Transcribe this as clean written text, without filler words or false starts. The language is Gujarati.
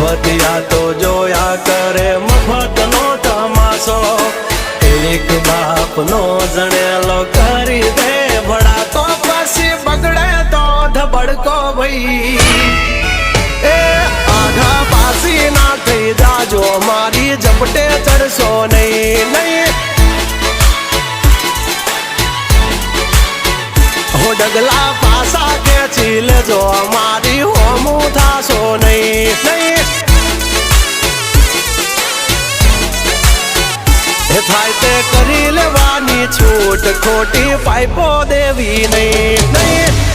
મફતિયા તો જોયા કરે મફતનો તમાશો એક બાપનો જણેલો કરી દે ભડા તો પછી બગડે તો ધબડકો ભાઈ એ આઘા પાસી ના થઈ જાજો મારી ઝપટે ચડશો નહીં નહીં હો ડગલા પાસા ખેંચી લેજો મારી હોમું થાશો નહીં નહીં થાય તે કરી લેવાની છૂટ ખોટી પાઇપો દેવી નહીં નહીં